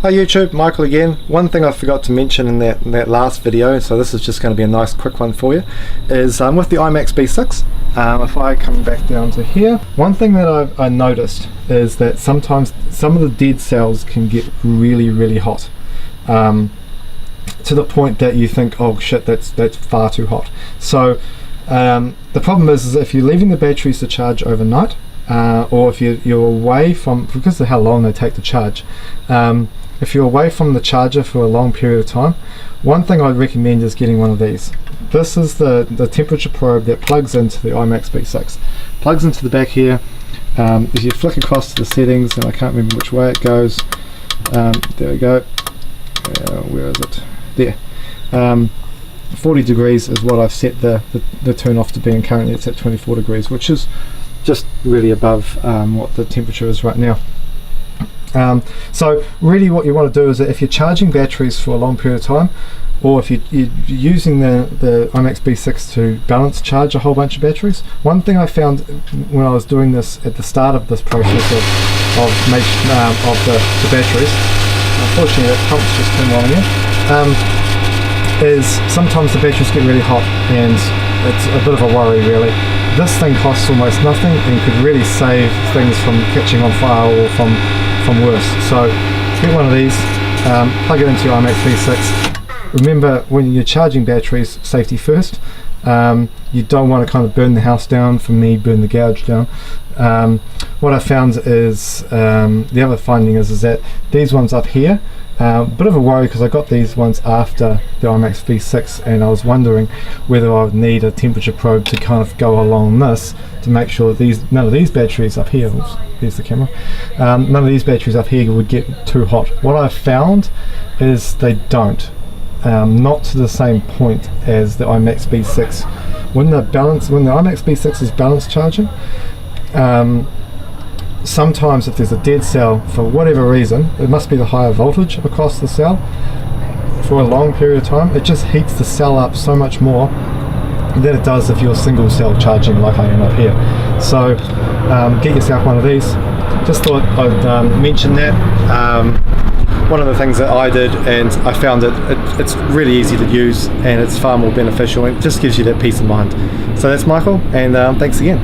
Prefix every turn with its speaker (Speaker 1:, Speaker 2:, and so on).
Speaker 1: Hi YouTube, Michael again. One thing I forgot to mention in that last video, so this is just going to be a nice quick one for you, is with the Imax B6, if I come back down to here, one thing that I noticed is that sometimes some of the dead cells can get really hot, to the point that you think, oh shit, that's far too hot. So the problem is if you're leaving the batteries to charge overnight, or if you're away from, because of how long they take to charge, if you're away from the charger for a long period of time, one thing I'd recommend is getting one of these. This is the temperature probe that plugs into the Imax B6. Plugs into the back here. If you flick across to the settings, and I can't remember which way it goes, there we go. Where is it? There. 40 degrees is what I've set the turn off to be, and currently it's at 24 degrees, which is just really above what the temperature is right now. So really what you want to do is that if you're charging batteries for a long period of time, or if you're using the Imax B6 to balance charge a whole bunch of batteries, one thing I found when I was doing this at the start of this process of the batteries, unfortunately that pump's just turned on again, is sometimes the batteries get really hot and it's a bit of a worry really. This thing costs almost nothing and could really save things from catching on fire or from worse. So get one of these, plug it into your Imax B6. Remember, when you're charging batteries, safety first. You don't want to kind of burn the house down. For me, burn the gouge down. What I found is, the other finding is that these ones up here, bit of a worry because I got these ones after the Imax V6, and I was wondering whether I would need a temperature probe to kind of go along this to make sure that none of these batteries up here, oops, here's the camera, none of these batteries up here would get too hot. What I've found is they don't, not to the same point as the Imax B6. When the Imax B6 is balance charging, sometimes if there's a dead cell for whatever reason, it must be the higher voltage across the cell for a long period of time, it just heats the cell up so much more than it does if you're single cell charging like I am up here. So get yourself one of these. Just thought I'd mention that. One of the things that I did, and I found it's really easy to use and it's far more beneficial, and it just gives you that peace of mind. So that's Michael, and thanks again.